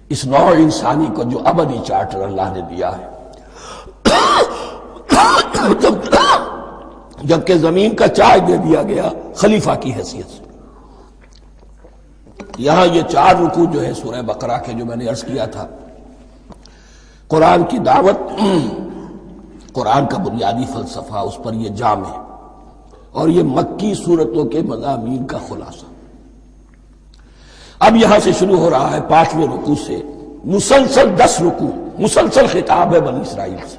اس نوع انسانی کو جو ابدی چارٹر اللہ نے دیا ہے، جبکہ زمین کا چارج دے دیا گیا خلیفہ کی حیثیت سے۔ یہاں یہ 4 رکوع جو ہے سورہ بقرہ کے، جو میں نے عرض کیا تھا، قرآن کی دعوت، قرآن کا بنیادی فلسفہ، اس پر یہ جام ہے، اور یہ مکی سورتوں کے مضامین کا خلاصہ۔ اب یہاں سے شروع ہو رہا ہے 5ویں رکوع سے مسلسل 10 رکوع، مسلسل خطاب ہے بنی اسرائیل سے۔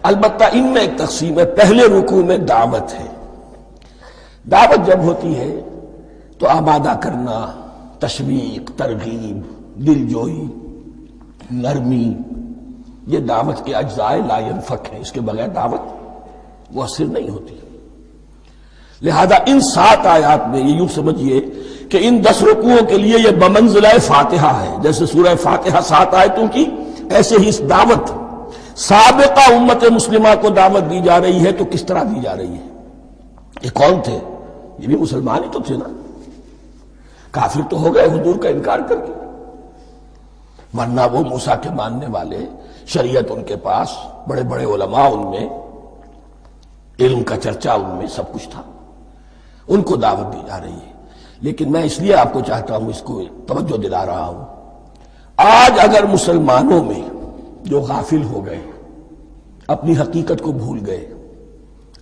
البتہ ان میں ایک تقسیم ہے، پہلے رکوع میں دعوت ہے۔ دعوت جب ہوتی ہے تو آمادہ کرنا، تشویق، ترغیب، دلجوئی، نرمی، یہ دعوت کے اجزاء لا ينفک ہیں، اس کے بغیر دعوت مؤثر نہیں ہوتی۔ لہذا ان 7 آیات میں یہ یوں سمجھیے کہ ان 10 رکوعوں کے لیے یہ بمنزلہ فاتحہ ہے۔ جیسے سورہ فاتحہ 7 آیتوں کی، ایسے ہی اس دعوت سابقہ امت مسلمہ کو دعوت دی جا رہی ہے۔ تو کس طرح دی جا رہی ہے؟ یہ کون تھے؟ یہ بھی مسلمان ہی تو تھے نا، کافر تو ہو گئے حضور کا انکار کر کے، ورنہ وہ موسیٰ کے ماننے والے، شریعت ان کے پاس، بڑے بڑے علماء ان میں، علم کا چرچا ان میں، سب کچھ تھا، ان کو دعوت دی جا رہی ہے۔ لیکن میں اس لیے آپ کو چاہتا ہوں، اس کو توجہ دلا رہا ہوں، آج اگر مسلمانوں میں جو غافل ہو گئے، اپنی حقیقت کو بھول گئے،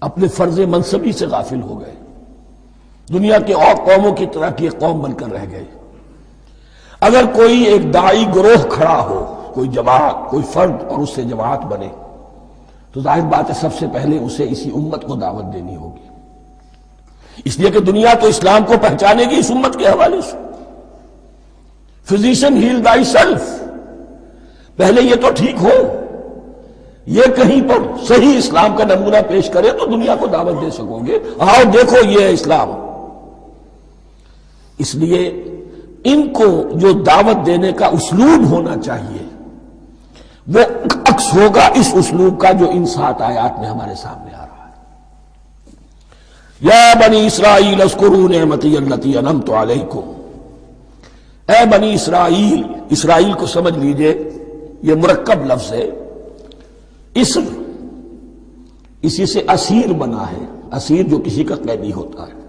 اپنے فرض منصبی سے غافل ہو گئے، دنیا کے اور قوموں کی طرح کی ایک قوم بن کر رہ گئے، اگر کوئی ایک داعی گروہ کھڑا ہو، کوئی جماعت، کوئی فرد، اور اس سے جماعت بنے، تو ظاہر بات ہے سب سے پہلے اسے اسی امت کو دعوت دینی ہوگی، اس لیے کہ دنیا تو اسلام کو پہچانے گی اس امت کے حوالے سے۔ فزیشین ہیل تھائی سیلف، پہلے یہ تو ٹھیک ہو، یہ کہیں پر صحیح اسلام کا نمونہ پیش کرے تو دنیا کو دعوت دے سکو گے، آؤ دیکھو یہ ہے اسلام۔ اس لیے ان کو جو دعوت دینے کا اسلوب ہونا چاہیے وہ عکس ہوگا اس اسلوب کا جو ان 7 آیات میں ہمارے سامنے آ رہا ہے۔ یا بنی اسرائیل اذکروا نعمتی التی انعمت علیکم، اے بنی اسرائیل، اسرائیل کو سمجھ لیجئے یہ مرکب لفظ ہے، اسم اسی سے اسیر بنا ہے، اسیر جو کسی کا قیدی ہوتا ہے،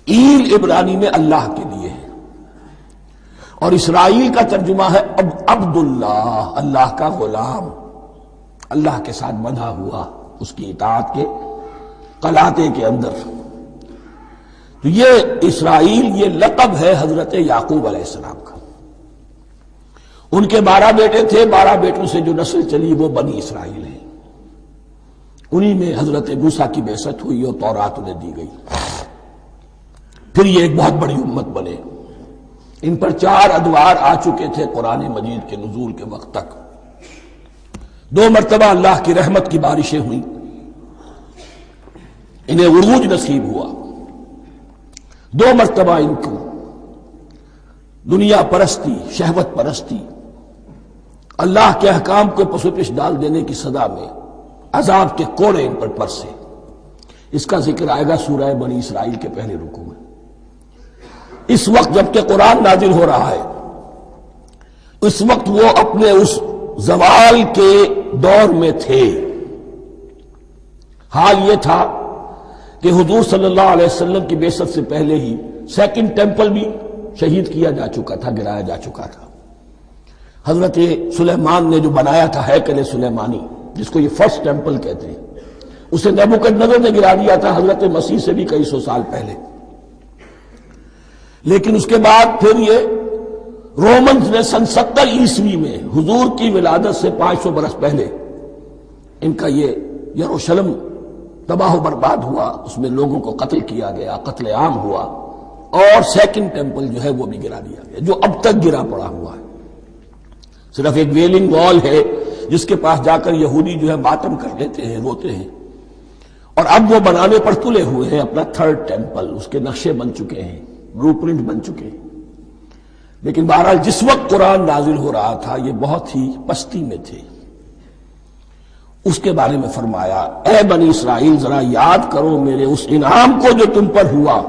ایل عبرانی میں اللہ کے لیے ہے، اور اسرائیل کا ترجمہ ہے عبداللہ، اللہ کا غلام، اللہ کے ساتھ بندھا ہوا، اس کی اطاعت کے قلاتے کے اندر۔ تو یہ اسرائیل یہ لقب ہے حضرت یعقوب علیہ السلام کا۔ ان کے 12 بیٹے تھے، 12 بیٹوں سے جو نسل چلی وہ بنی اسرائیل ہے، انہی میں حضرت موسیٰ کی بعثت ہوئی اور تورات انہیں دی گئی، پھر یہ ایک بہت بڑی امت بنے۔ ان پر 4 ادوار آ چکے تھے قرآن مجید کے نزول کے وقت تک، 2 مرتبہ اللہ کی رحمت کی بارشیں ہوئیں، انہیں عروج نصیب ہوا، 2 مرتبہ ان کو دنیا پرستی، شہوت پرستی، اللہ کے احکام کو پس و پش ڈال دینے کی سزا میں عذاب کے کوڑے ان پر برسے۔ اس کا ذکر آئے گا سورہ بنی اسرائیل کے پہلے رکوع میں۔ اس وقت جبکہ قرآن نازل ہو رہا ہے، اس وقت وہ اپنے اس زوال کے دور میں تھے۔ حال یہ تھا کہ حضور صلی اللہ علیہ وسلم کی بعثت سے پہلے ہی 2nd ٹیمپل بھی شہید کیا جا چکا تھا، گرایا جا چکا تھا۔ حضرت سلیمان نے جو بنایا تھا ہیکل سلیمانی، جس کو یہ 1st ٹیمپل کہتے ہیں، اسے نیبوکدنضر نے گرا دیا تھا حضرت مسیح سے بھی کئی 100 سال پہلے۔ لیکن اس کے بعد پھر یہ رومنز نے سن 70 عیسوی میں حضور کی ولادت سے 500 برس پہلے ان کا یہ یروشلم تباہ و برباد ہوا، اس میں لوگوں کو قتل کیا گیا، قتل عام ہوا، اور 2nd ٹیمپل جو ہے وہ بھی گرا دیا گیا، جو اب تک گرا پڑا ہوا ہے۔ صرف ایک ویلنگ وال ہے جس کے پاس جا کر یہودی جو ہے ماتم کر لیتے ہیں، روتے ہیں، اور اب وہ بنانے پر تلے ہوئے ہیں اپنا 3rd ٹیمپل، اس کے نقشے بن چکے ہیں، بلو پرنٹ بن چکے ہیں۔ لیکن بہرحال جس وقت قرآن نازل ہو رہا تھا یہ بہت ہی پستی میں تھے۔ اس کے بارے میں فرمایا، اے بنی اسرائیل ذرا یاد کرو میرے اس انعام کو جو تم پر ہوا،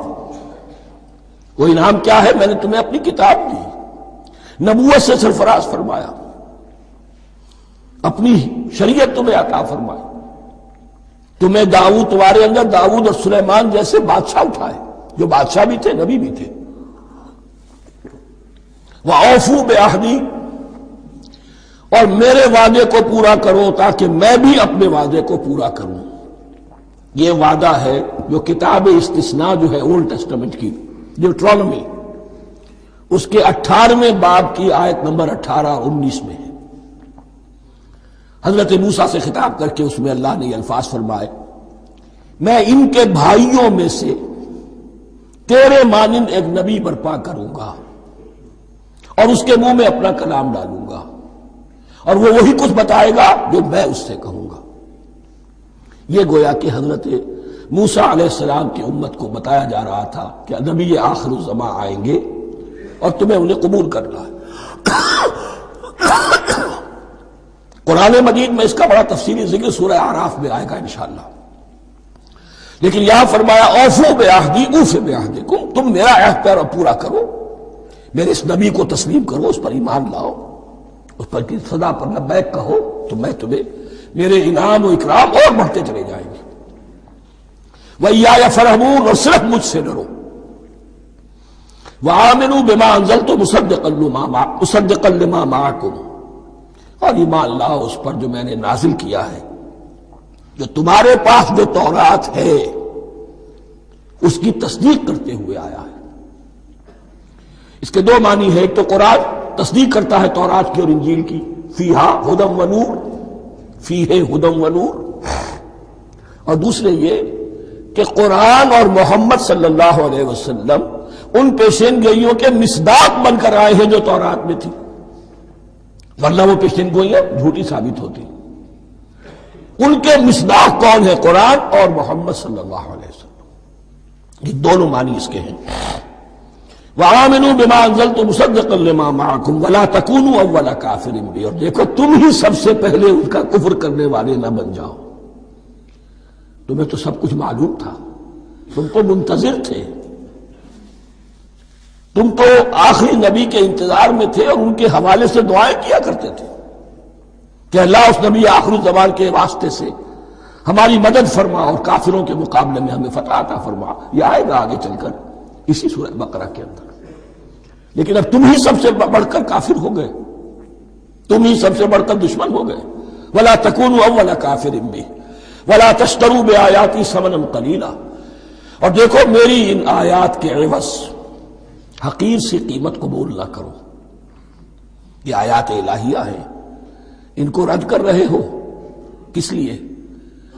وہ انعام کیا ہے؟ میں نے تمہیں اپنی کتاب دی، نبوت سے سرفراز فرمایا، اپنی شریعت تمہیں عطا فرمائی، تمہیں داؤد، تمہارے اندر داؤد اور سلیمان جیسے بادشاہ اٹھائے جو بادشاہ بھی تھے، نبی بھی تھے۔ وَأَوْفُوا بِعَهْدِي، اور میرے وعدے کو پورا کرو تاکہ میں بھی اپنے وعدے کو پورا کروں۔ یہ وعدہ ہے جو کتاب استثناء جو ہے اولڈ ٹیسٹمنٹ کی، ڈیوٹرانومی، اس کے 18ویں باب کی آیت نمبر 18 اور 19 میں ہے۔ حضرت موسیٰ سے خطاب کر کے اس میں اللہ نے یہ الفاظ فرمائے، میں ان کے بھائیوں میں سے تیرے مانند ایک نبی برپا کروں گا اور اس کے منہ میں اپنا کلام ڈالوں گا، اور وہ وہی کچھ بتائے گا جو میں اس سے کہوں گا۔ یہ گویا کہ حضرت موسیٰ علیہ السلام کی امت کو بتایا جا رہا تھا کہ نبی آخر الزمان آئیں گے اور تمہیں انہیں قبول کرنا ہے۔ قرآن مجید میں اس کا بڑا تفصیلی ذکر سورہ اعراف میں آئے گا انشاءاللہ، لیکن یہاں فرمایا اوفوا بعہدی اوف بعہدکم، تم میرا عہد پیرا پورا کرو، میرے اس نبی کو تسلیم کرو، اس پر ایمان لاؤ، اس پر کی صدا پر لبیک کہو، تو میں تمہیں میرے انعام و اکرام اور بڑھتے چلے جائیں گے۔ وَإِيَّايَ فَارْهَبُونِ، اور صرف مجھ سے ڈرو۔ وَآمِنُوا بِمَا أَنزَلْتُ مُصَدِّقًا لِمَا مَعَكُمْ، اور ایمان لاؤ اس پر جو میں نے نازل کیا ہے، جو تمہارے پاس جو تورات ہے اس کی تصدیق کرتے ہوئے آیا ہے۔ اس کے دو معنی ہے، ایک تو قرآن تصدیق کرتا ہے تورات کی اور انجیل کی، فیہا ہدی و نور، فیہ ہدی و نور، اور دوسرے یہ کہ قرآن اور محمد صلی اللہ علیہ وسلم ان پیشین گوئیوں کے مصداق بن کر آئے ہیں جو تورات میں تھی، ورنہ وہ پیشین گوئیاں جھوٹی ثابت ہوتی۔ ان کے مصداق کون ہے؟ قرآن اور محمد صلی اللہ علیہ وسلم، یہ دونوں معنی اس کے ہیں۔ وَآمِنُوا بِمَا أَنزَلْتُ مُصَدِّقًا لِمَا مَعَكُمْ وَلَا تَكُونُوا أَوَّلَ كَافِرٍ بِهِ، اور دیکھو تم ہی سب سے پہلے ان کا کفر کرنے والے نہ بن جاؤ۔ تمہیں تو سب کچھ معلوم تھا، تم تو منتظر تھے، تم تو آخری نبی کے انتظار میں تھے اور ان کے حوالے سے دعائیں کیا کرتے تھے کہ اللہ اس نبی آخری زمان کے واسطے سے ہماری مدد فرما اور کافروں کے مقابلے میں ہمیں فتح عطا فرما۔ یہ آئے گا آگے چل کر اسی سورہ بقرہ کے اندر۔ لیکن اب تم ہی سب سے بڑھ کر کافر ہو گئے، تم ہی سب سے بڑھ کر دشمن ہو گئے۔ وَلَا تَكُونُوا أَوَّلَ كَافِرٍ بِهِ وَلَا تَشْتَرُوا بِآيَاتِي ثَمَنًا قَلِيلًا، اور دیکھو میری ان آیات کے عوض حقیر سی قیمت قبول نہ کرو۔ یہ آیات الہیہ ہیں، ان کو رد کر رہے ہو کس لیے؟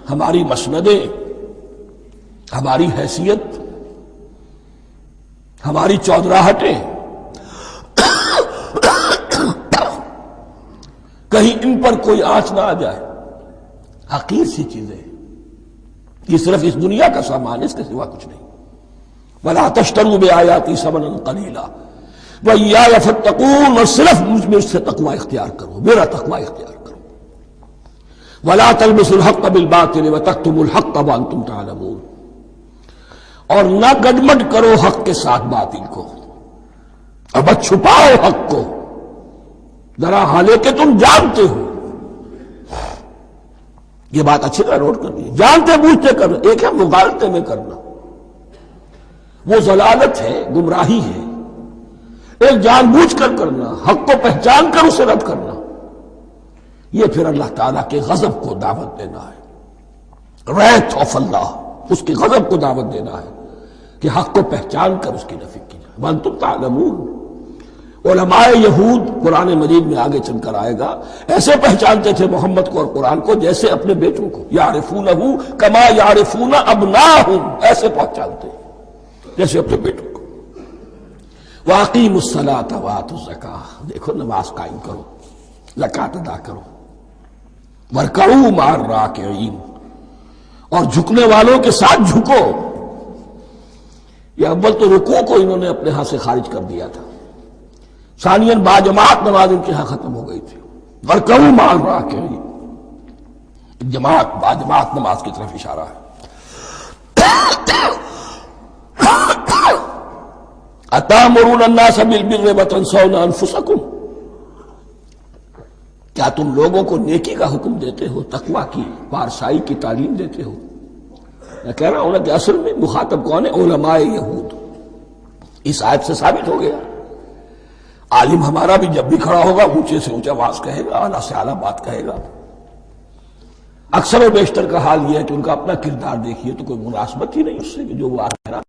ہماری مسندیں، ہماری حیثیت، ہماری چودراہٹیں، کہیں ان پر کوئی آنچ نہ آ جائے۔ حقیر سی چیزیں، یہ صرف اس دنیا کا سامان ہے، اس کے سوا کچھ نہیں۔ وَلَا تَشْتَرُوا بِآيَاتِي ثَمَنًا قَلِيلًا وَإِيَّايَ فَاتَّقُونِ، اور صرف مجھ سے تقوی اختیار کرو، میرا تقوی اختیار کرو۔ وَلَا تَلْبِسُوا الْحَقَّ بِالْبَاطِلِ وَتَكْتُمُوا الْحَقَّ وَأَنْتُمْ تَعْلَمُونَ، اور نہ گڈمڈ کرو حق کے ساتھ باطل کو، اور بس چھپاؤ حق کو، ذرا حالے کہ تم جانتے ہو۔ یہ بات اچھی طرح نوٹ کرنی ہے، جانتے بوجھتے کرنا، ایک ہے مغالطے میں کرنا، وہ ضلالت ہے، گمراہی ہے۔ ایک جان بوجھ کر کرنا، حق کو پہچان کر اسے رد کرنا، یہ پھر اللہ تعالیٰ کے غضب کو دعوت دینا ہے، wrath of اللہ، اس کے غضب کو دعوت دینا ہے کہ حق کو پہچان کر اس کی نفی کی جائے۔ وَأَنْتُمْ تَعْلَمُونَ، علماء یہود قرآن مجید میں آگے چل کر آئے گا، ایسے پہچانتے تھے محمد کو اور قرآن کو جیسے اپنے بیٹوں کو، یعرفونہ کما یعرفون ابناہم، ایسے پہچانتے جیسے اپنے بیٹوں کو۔ وَأَقِیمُوا الصَّلَاةَ وَآتُوا الزَّکَاةَ، دیکھو نماز قائم کرو، زکوٰۃ ادا کرو۔ وَارْکَعُوا مَعَ الرَّاکِعِینَ، اور جھکنے والوں کے ساتھ جھکو۔ یہ اول تو رکوع کو انہوں نے اپنے ہاں سے خارج کر دیا تھا، ثانیاً باجماعت نماز ان کے ہاں ختم ہو گئی تھی۔ وَارْکَعُوا مَعَ الرَّاکِعِینَ، جماعت باجماعت نماز کی طرف اشارہ ہے۔ اتامرون الناس بالبر وتنسون انفسکم، کیا تم لوگوں کو نیکی کا حکم دیتے ہو، تقوی کی، پارسائی کی تعلیم دیتے ہو؟ میں کہہ رہا ہوں نا کہ اصل میں مخاطب کون ہے؟ علماء یہود۔ اس آیت سے ثابت ہو گیا عالم ہمارا بھی جب بھی کھڑا ہوگا اونچے سے اونچا آواز کہے گا، اعلیٰ سے اعلیٰ بات کہے گا۔ اکثر و بیشتر کا حال یہ ہے کہ ان کا اپنا کردار دیکھیے تو کوئی مناسبت ہی نہیں اس سے کہ جو وہ آ رہا ہے،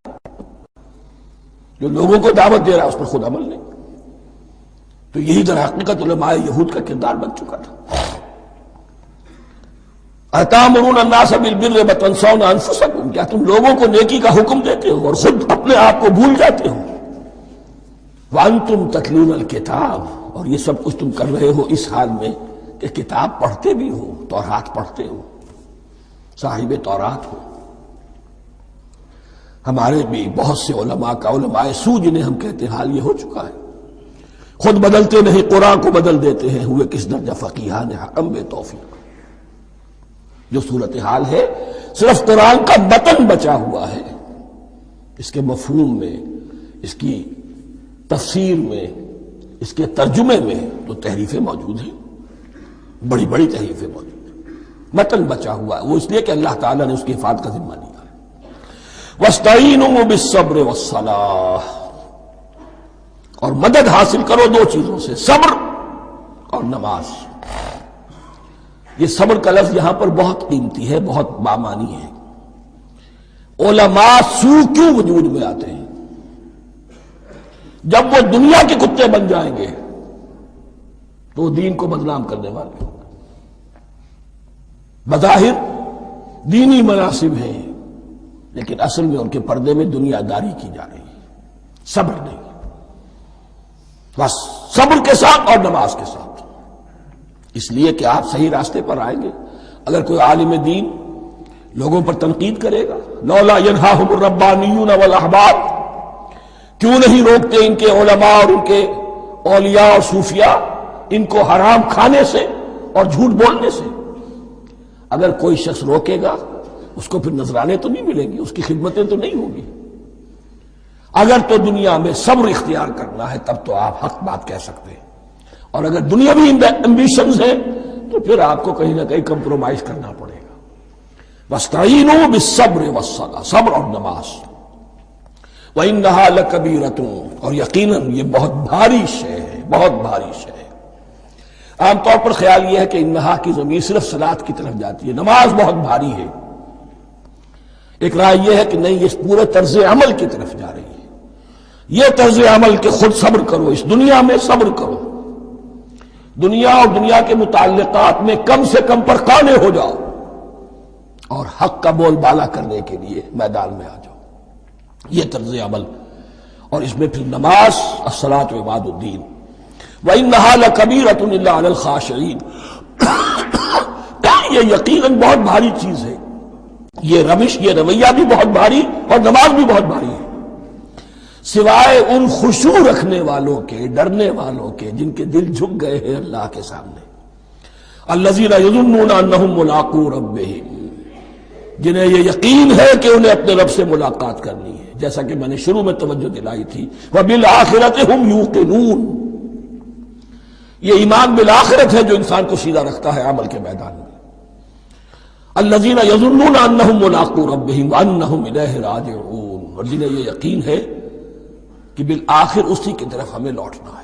جو لوگوں کو دعوت دے رہا ہے اس پر خود عمل نہیں۔ تو یہی در حقیقت علماء یہود کا کردار بن چکا تھا۔ اتامرون الناس بالبر وتنسون انفسکم، کیا تم لوگوں کو نیکی کا حکم دیتے ہو اور خود اپنے آپ کو بھول جاتے ہو؟ وانتم تتلون الکتاب، اور یہ سب کچھ تم کر رہے ہو اس حال میں کہ کتاب پڑھتے بھی ہو، تورات پڑھتے ہو، صاحب تورات ہو۔ ہمارے بھی بہت سے علماء کا، علماء سو جنہیں ہم کہتے ہیں، حال یہ ہو چکا ہے، خود بدلتے نہیں قرآن کو بدل دیتے ہیں، ہوئے کس درجہ فقیہان حکم بے توفیق۔ جو صورتحال ہے صرف قرآن کا متن بچا ہوا ہے، اس کے مفہوم میں، اس کی تفسیر میں، اس کے ترجمے میں تو تحریفیں موجود ہیں، بڑی بڑی تحریفیں موجود ہیں، متن بچا ہوا ہے، وہ اس لیے کہ اللہ تعالیٰ نے اس کی حفاظت کا ذمہ لیا ہے۔ وَاسْتَعِینُوا بِالصَّبْرِ وَالصَّلَاةِ، اور مدد حاصل کرو دو چیزوں سے، صبر اور نماز۔ یہ صبر کا لفظ یہاں پر بہت قیمتی ہے، بہت بامانی ہے۔ علماء سو کیوں وجود میں آتے ہیں؟ جب وہ دنیا کے کتے بن جائیں گے تو وہ دین کو بدنام کرنے والے ہوں گے۔ بظاہر دینی مناصب ہیں لیکن اصل میں ان کے پردے میں دنیا داری کی جا رہی ہے، صبر نہیں۔ بس صبر کے ساتھ اور نماز کے ساتھ، اس لیے کہ آپ صحیح راستے پر آئیں گے۔ اگر کوئی عالم دین لوگوں پر تنقید کرے گا، لولا ینہاہم الربانیون والاحبار، کیوں نہیں روکتے ان کے علماء اور ان کے اولیاء اور صوفیاء ان کو حرام کھانے سے اور جھوٹ بولنے سے؟ اگر کوئی شخص روکے گا اس کو پھر نذرانے تو نہیں ملیں گی، اس کی خدمتیں تو نہیں ہوگی۔ اگر تو دنیا میں صبر اختیار کرنا ہے تب تو آپ حق بات کہہ سکتے ہیں، اور اگر دنیاوی ایمبیشنز ہیں تو پھر آپ کو کہیں نہ کہیں کمپرومائز کرنا پڑے گا۔ وَاسْتَعِینُوا بِالصَّبْرِ وَالصَّلَاةِ، صبر اور نماز۔ وَإِنَّهَا لَكَبِیرَةٌ، اور یقیناً یہ بہت بھاری شے ہے، بہت بھاری شے ہے۔ عام طور پر خیال یہ ہے کہ انہا کی ضمیر صرف صلاۃ کی طرف جاتی ہے، نماز بہت بھاری ہے۔ ایک رائے یہ ہے کہ نہیں، یہ پورے طرز عمل کی طرف جا رہی ہے۔ یہ طرز عمل کہ خود صبر کرو، اس دنیا میں صبر کرو، دنیا اور دنیا کے متعلقات میں کم سے کم پر قانع ہو جاؤ، اور حق کا بول بالا کرنے کے لیے میدان میں آ جاؤ، یہ طرز عمل۔ اور اس میں پھر نماز، الصلاۃ و عماد الدین۔ وَإِنَّهَا لَكَبِیرَةٌ إِلَّا عَلَى الْخَاشِعِينَ، یہ یقیناً بہت بھاری چیز ہے، یہ روش، یہ رویہ بھی بہت بھاری اور نماز بھی بہت بھاری ہے، سوائے ان خشوع رکھنے والوں کے، ڈرنے والوں کے، جن کے دل جھک گئے ہیں اللہ کے سامنے۔ الذین یظنون انہم ملاقو ربہم، جنہیں یہ یقین ہے کہ انہیں اپنے رب سے ملاقات کرنی ہے، جیسا کہ میں نے شروع میں توجہ دلائی تھی، وبالآخرۃ ہم یوقنون، یہ ایمان بالآخرت ہے جو انسان کو سیدھا رکھتا ہے عمل کے میدان میں۔ الذین یظنون انہم ملاقو ربہم وانہم الیہ راجعون، اور جنہیں یہ یقین ہے کہ بالآخر اسی کی طرف ہمیں لوٹنا ہے۔